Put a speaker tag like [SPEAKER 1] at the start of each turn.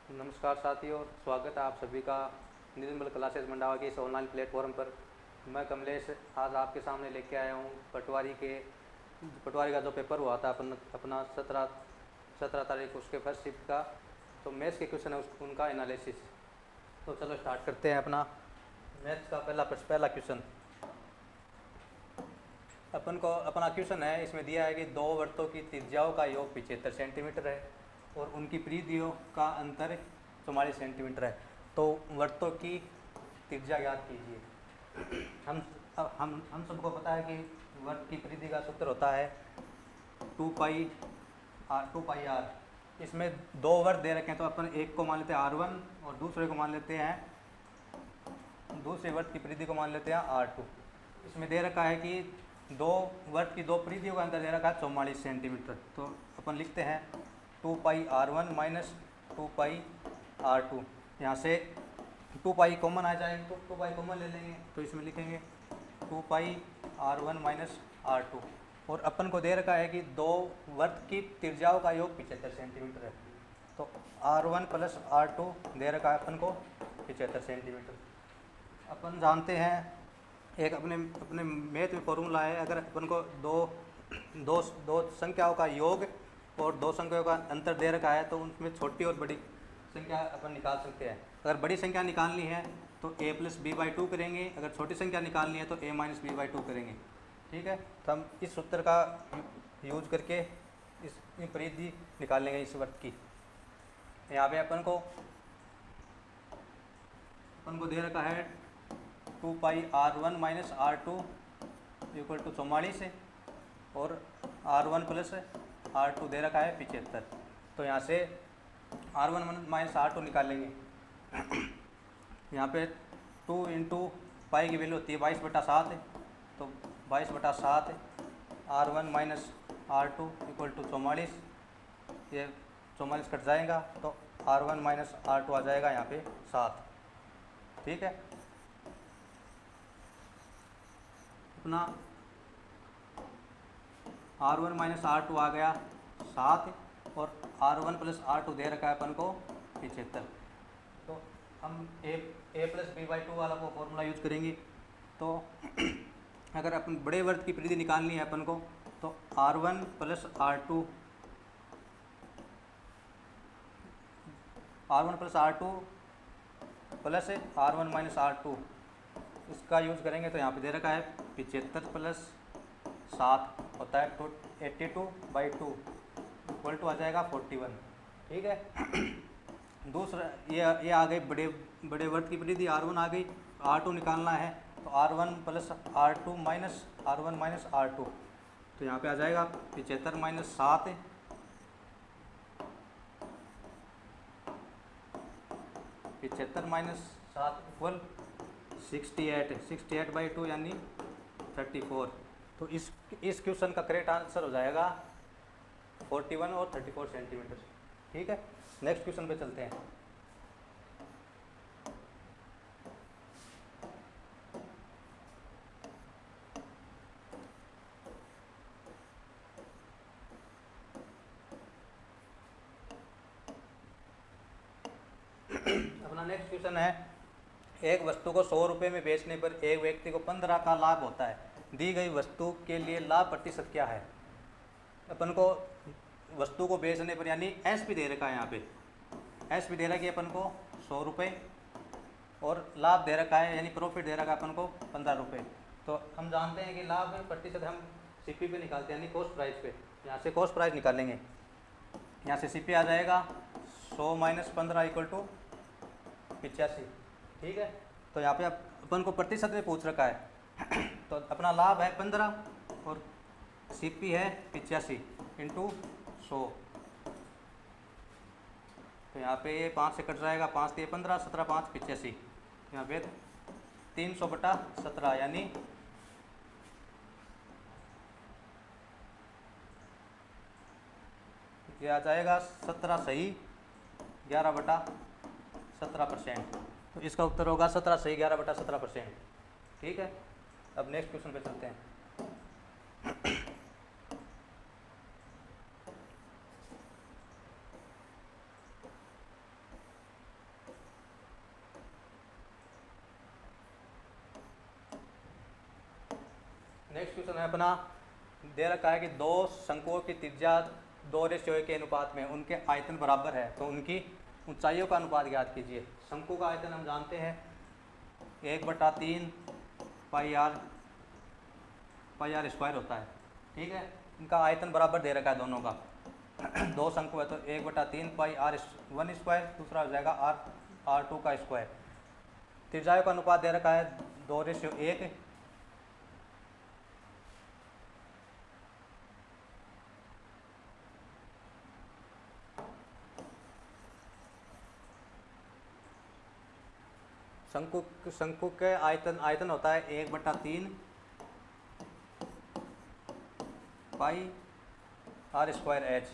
[SPEAKER 1] नमस्कार साथियों, स्वागत है आप सभी का निर्मल क्लासेस मंडावा के इस ऑनलाइन प्लेटफॉर्म पर। मैं कमलेश आज आपके सामने लेके आया हूँ पटवारी का जो पेपर हुआ था अपना 17 तारीख उसके फर्स्ट शिफ्ट का। तो मैथ्स के क्वेश्चन है उनका एनालिसिस। तो चलो स्टार्ट करते हैं अपना मैथ्स का पहला क्वेश्चन। अपन को अपना क्वेश्चन है, इसमें दिया है कि दो वृत्तों की त्रिज्याओं का योग 75 सेंटीमीटर है और उनकी परिधियों का अंतर 44 सेंटीमीटर है। तो वृत्तों की त्रिज्या ज्ञात कीजिए। हम सबको पता है कि वृत्त की परिधि का सूत्र होता है 2 पाई आर। इसमें दो वृत्त दे रखे हैं, तो अपन एक को मान लेते हैं R1 और दूसरे को मान लेते हैं, दूसरे वृत्त की परिधि को मान लेते हैं R2। इसमें दे रखा है कि दो वृत्त की दो परिधियों का अंतर दे रखा है 44 सेंटीमीटर। तो अपन लिखते हैं 2 पाई R1 माइनस 2 पाई R2। यहाँ से 2 पाई कॉमन आ जाएगा, तो 2 पाई कॉमन ले लेंगे, तो इसमें लिखेंगे 2 पाई R1 माइनस R2। और अपन को दे रखा है कि दो वृत्त की त्रिज्याओं का योग 75 सेंटीमीटर है। तो R1 प्लस R2 दे रखा है अपन को 75 सेंटीमीटर। अपन जानते हैं एक अपने अपने मैथ में फॉर्मूला है, अगर अपन को दो दो दो संख्याओं का योग और दो संख्याओं का अंतर दे रखा है, तो उनमें छोटी और बड़ी संख्या अपन निकाल सकते हैं। अगर बड़ी संख्या निकालनी है तो a प्लस बी बाई 2 करेंगे, अगर छोटी संख्या निकालनी है तो a माइनस बी बाई 2 करेंगे। ठीक है, तो हम इस सूत्र का यूज करके इसकी परिधि निकाल लेंगे इस वृत्त की। यहाँ पे अपन को दे रखा है 2 पाई R1 minus R2 equal to 44 है और R1 प्लस R2 दे रखा है 75। तो यहाँ से R1 माइनस R2 निकालेंगे। यहाँ पे 2 इंटू पाई की वैल्यू होती है 22/7 है, तो 22/7 R1 minus R2 equal to 44। ये 44 कट जाएगा, तो R1 माइनस R2 आ जाएगा यहाँ पे 7। ठीक है, अपना R1 माइनस R2 आ गया 7 और R1 प्लस R2 दे रखा है अपन को 75। तो हम a प्लस बी बाई 2 वाला को फॉर्मूला यूज करेंगे। तो अगर अपन बड़े वर्ग की परिधि निकालनी है अपन को, तो R1 plus R2 plus R1 minus R2 इसका यूज़ करेंगे। तो यहाँ पे दे रखा है 75 प्लस 7 होता है 82/2 इक्वल टू आ जाएगा 41। ठीक है, दूसरा ये आ गई बड़े वर्ग की परिधि R1 आ गई। R2 निकालना है, तो R1 plus R2 minus R1 minus R2। तो यहाँ पे आ जाएगा 75 माइनस 7 75 माइनस 7 इक्वल 68/2 यानी 34। तो इस क्वेश्चन का करेक्ट आंसर हो जाएगा 41 और 34 सेंटीमीटर। ठीक है, नेक्स्ट क्वेश्चन पे चलते हैं। अपना नेक्स्ट क्वेश्चन है, एक वस्तु को 100 रुपये में बेचने पर एक व्यक्ति को 15 का लाभ होता है। दी गई वस्तु के लिए लाभ प्रतिशत क्या है? अपन को वस्तु को बेचने पर यानी एसपी दे रखा है, यहाँ पे एसपी दे रखी है अपन को 100 रुपये और लाभ दे रखा है यानी प्रॉफिट दे रखा है अपन को 15 रुपये। तो हम जानते हैं कि लाभ प्रतिशत हम सीपी पे निकालते हैं यानी कॉस्ट प्राइस पे। यहाँ से कॉस्ट प्राइस निकालेंगे, यहाँ से सीपी आ जाएगा 100 माइनस 15 इक्वल टू 85। ठीक है, तो यहाँ पे अपन को प्रतिशत में पूछ रखा है तो अपना लाभ है 15 और सीपी है 85 इंटू 100। तो यहाँ पे 5 से कट जाएगा, 5 से 15, 17 5 85। यहाँ पे 300/17 यानी ये आ जाएगा 17 सही 11/17%। तो इसका उत्तर होगा 17 सही 11/17%। ठीक है, अब नेक्स्ट क्वेश्चन पे चलते हैं। नेक्स्ट क्वेश्चन है अपना, दे रखा है कि दो शंकुओं की त्रिज्या 2:1 के अनुपात में उनके आयतन बराबर है, तो उनकी ऊंचाइयों का अनुपात ज्ञात कीजिए। शंकु का आयतन हम जानते हैं 1/3 पाई आर स्क्वायर होता है, ठीक है। इनका आयतन बराबर दे रखा है दोनों का। दो शंकु है तो 1/3 पाई r1 स्क्वायर, दूसरा हो जाएगा r2 का स्क्वायर। त्रिज्याओं का अनुपात दे रखा है 2:1। शंकु के आयतन होता है 1/3 पाई r स्क्वायर h।